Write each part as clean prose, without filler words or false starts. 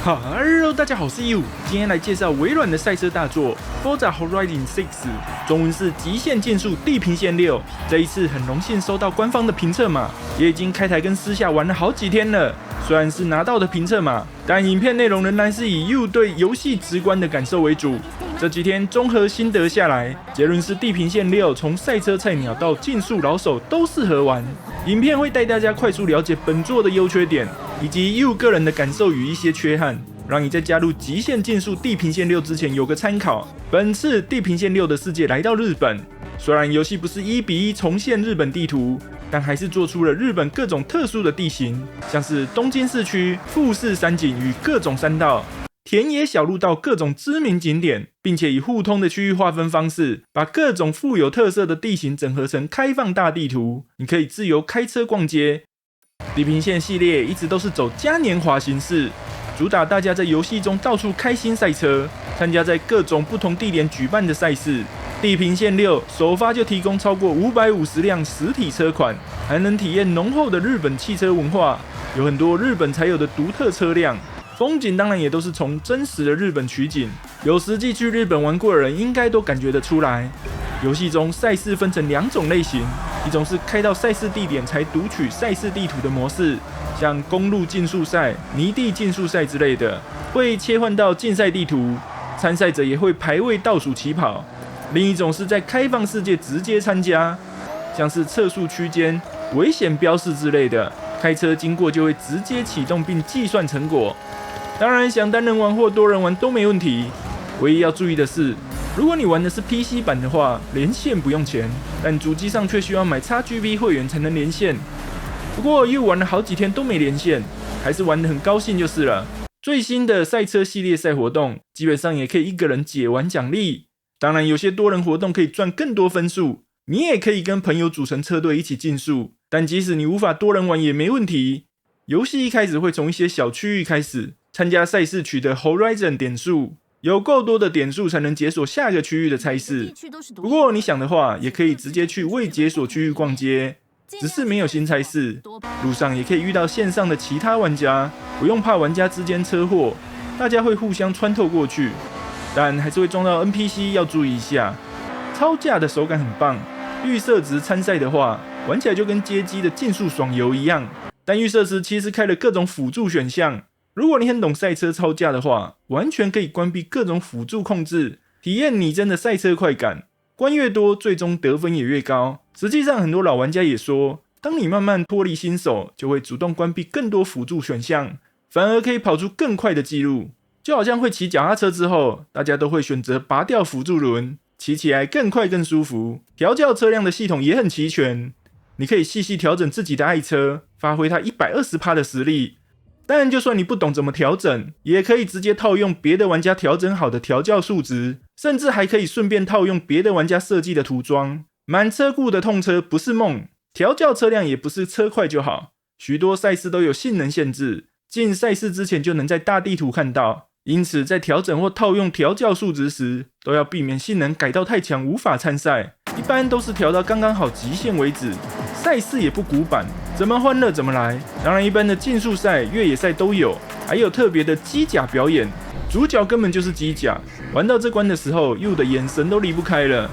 Hello， 大家好，我是 You， 今天來介紹微軟的賽車大作 Forza Horizon 6， 中文是極限競速地平線6。這一次很榮幸收到官方的評測碼，也已經開台跟私下玩了好幾天了。雖然是拿到的評測碼，但影片內容仍然是以 You 對遊戲直觀的感受為主。這幾天綜合心得下來，結論是地平線6從賽車菜鳥到競速老手都適合玩。影片會帶大家快速了解本作的優缺點，以及 You 個人的感受與一些缺憾，讓你在加入極限競速地平線6之前有個參考。本次地平線6的世界來到日本，雖然遊戲不是1:1重現日本地圖，但還是做出了日本各種特殊的地形，像是東京市區、富士山景與各種山道、田野小路到各種知名景點，並且以互通的區域劃分方式，把各種富有特色的地形整合成開放大地圖，你可以自由開車逛街。地平線系列一直都是走嘉年華形式，主打大家在遊戲中到處開心賽車，參加在各種不同地點舉辦的賽事。地平線6首發就提供超過550輛實體車款，還能體驗濃厚的日本汽車文化，有很多日本才有的獨特車輛。風景當然也都是從真實的日本取景，有實際去日本玩過的人應該都感覺得出來。遊戲中賽事分成2種類型，一種是開到賽事地點才讀取賽事地圖的模式，像公路競速賽、泥地競速賽之類的，會切換到競賽地圖，參賽者也會排位倒數起跑。另一種是在開放世界直接參加，像是測速區間、危險標示之類的，開車經過就會直接啟動並計算成果。當然，想單人玩或多人玩都沒問題。唯一要注意的是，如果你玩的是 PC 版的話，連線不用錢，但主機上卻需要買 XGP 會員才能連線。不過又玩了好幾天都沒連線，還是玩得很高興就是了。最新的賽車系列賽活動，基本上也可以一個人解完獎勵。當然，有些多人活動可以賺更多分數，你也可以跟朋友組成車隊一起競速。但即使你無法多人玩也沒問題。遊戲一開始會從一些小區域開始，參加賽事取得 Horizon 點數，有夠多的點數才能解鎖下個區域的差事。不過你想的話，也可以直接去未解鎖區域逛街，只是沒有新差事。路上也可以遇到線上的其他玩家，不用怕玩家之間車禍，大家會互相穿透過去。但還是會撞到 NPC， 要注意一下。超駕的手感很棒，預設值參賽的話，玩起來就跟街機的競速爽遊一樣。但預設時其實開了各種輔助選項，如果你很懂賽車超駕的話，完全可以關閉各種輔助控制，體驗擬真的賽車快感。關越多，最終得分也越高。實際上，很多老玩家也說，當你慢慢脫離新手，就會主動關閉更多輔助選項，反而可以跑出更快的記錄。就好像會騎腳踏車之後，大家都會選擇拔掉輔助輪，騎起來更快更舒服。調教車輛的系統也很齊全，你可以細細調整自己的愛車，發揮它 120% 的實力。當然，就算你不懂怎麼調整，也可以直接套用別的玩家調整好的調教數值，甚至還可以順便套用別的玩家設計的塗裝。滿車庫的痛車不是夢，調教車輛也不是車快就好。許多賽事都有性能限制，進賽事之前就能在大地圖看到。因此，在調整或套用調教數值時，都要避免性能改到太強無法參賽。一般都是調到剛剛好極限為止。賽事也不古板，怎麼歡樂怎麼來。當然，一般的競速賽、越野賽都有，還有特別的機甲表演，主角根本就是機甲。玩到這關的時候，You的眼神都離不開了。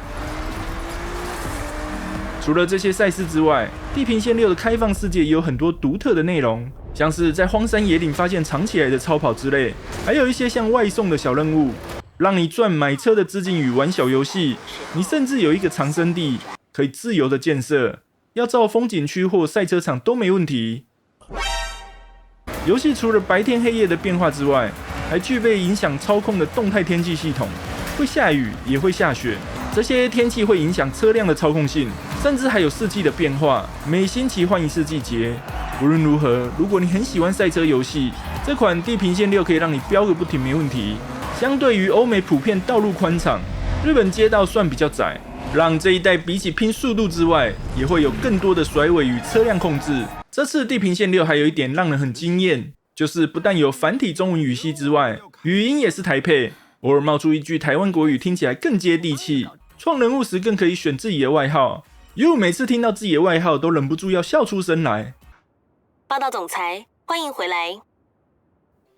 除了這些賽事之外，地平線6的開放世界也有很多獨特的內容，像是在荒山野嶺發現藏起來的超跑之類，還有一些像外送的小任務，讓你賺買車的資金與玩小遊戲。你甚至有一個藏身地，可以自由的建設，要造風景區或賽車場都沒問題。遊戲除了白天黑夜的變化之外，還具備影響操控的動態天氣系統，會下雨也會下雪，這些天氣會影響車輛的操控性，甚至還有四季的變化，每星期換一次季節。無論如何，如果你很喜歡賽車遊戲，這款地平線6可以讓你飆個不停沒問題。相對於歐美普遍道路寬敞，日本街道算比較窄，讓這一代比起拼速度之外，也會有更多的甩尾與車輛控制。這次地平線6還有一點讓人很驚豔，就是不但有繁體中文語系之外，語音也是台配，偶爾冒出一句台灣國語，聽起來更接地氣。創人物時更可以選自己的外號，You每次聽到自己的外號都忍不住要笑出聲來。霸道總裁，歡迎回來。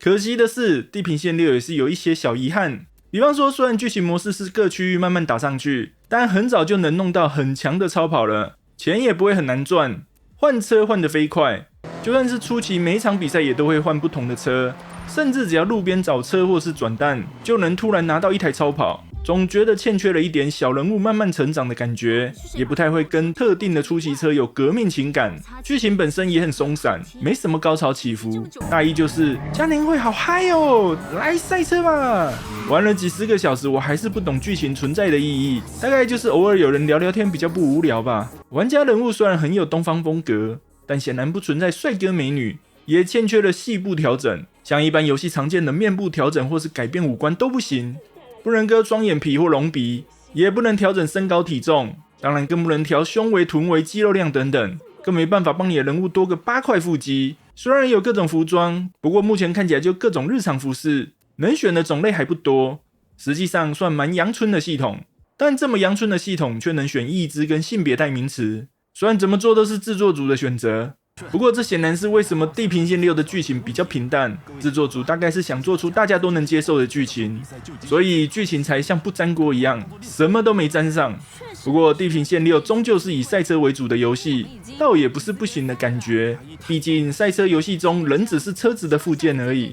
可惜的是，地平線6也是有一些小遺憾。比方說，雖然劇情模式是各區域慢慢打上去，但很早就能弄到很強的超跑了，錢也不會很難賺，換車換得飛快。就算是初期每一場比賽也都會換不同的車，甚至只要路邊找車或是轉彈，就能突然拿到一台超跑。總覺得欠缺了一點小人物慢慢成長的感覺，也不太會跟特定的出奇車有革命情感。劇情本身也很鬆散，沒什麼高潮起伏，大意就是嘉年會好嗨哦，來賽車吧！玩了幾十個小時，我還是不懂劇情存在的意義，大概就是偶爾有人聊聊天比較不無聊吧。玩家人物雖然很有東方風格，但顯然不存在帥哥美女，也欠缺了細部調整，像一般遊戲常見的面部調整或是改變五官都不行。不能割雙眼皮或隆鼻，也不能調整身高體重，當然更不能調胸圍、臀圍、肌肉量等等，更沒辦法幫你的人物多個8塊腹肌。雖然有各種服裝，不過目前看起來就各種日常服飾，能選的種類還不多。實際上算蠻陽春的系統，但這麼陽春的系統卻能選義肢跟性別代名詞，雖然怎麼做都是制作組的選擇。不過這顯然是為什麼地平線6的劇情比較平淡，制作組大概是想做出大家都能接受的劇情，所以劇情才像不粘鍋一樣，什麼都沒沾上。不過地平線6終究是以賽車為主的遊戲，倒也不是不行的感覺，畢竟賽車遊戲中人只是車子的附件而已，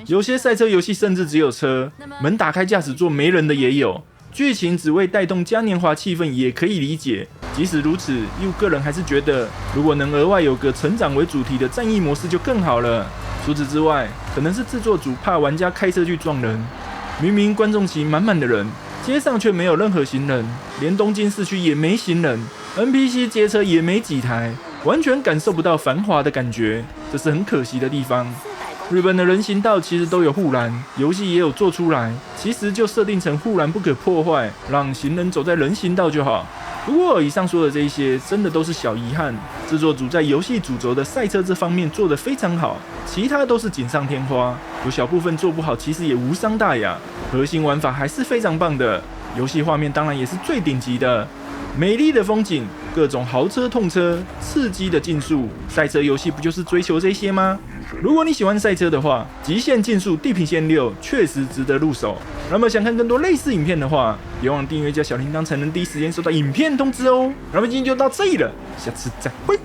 有些賽車遊戲甚至只有車，門打開駕駛座沒人的也有。劇情只為帶動嘉年華氣氛也可以理解，即使如此，又個人還是覺得，如果能額外有個成長為主題的戰役模式就更好了。除此之外，可能是制作組怕玩家開車去撞人，明明觀眾席滿滿的人，街上卻沒有任何行人，連東京市區也沒行人 ，NPC 街車也沒幾台，完全感受不到繁華的感覺，這是很可惜的地方。日本的人行道其實都有護欄，遊戲也有做出來，其實就設定成護欄不可破壞，讓行人走在人行道就好。不過以上說的這一些真的都是小遺憾，制作組在遊戲主軸的賽車這方面做得非常好，其他都是錦上添花，有小部分做不好其實也無傷大雅，核心玩法還是非常棒的，遊戲畫面當然也是最頂級的，美麗的風景，各種豪車痛車，刺激的競速，賽車遊戲不就是追求這些嗎？如果你喜歡賽車的話，極限競速地平線6確實值得入手。那麼想看更多類似影片的話，別忘了訂閱加小鈴鐺，才能第一時間收到影片通知哦。那麼今天就到這裡了，下次再會。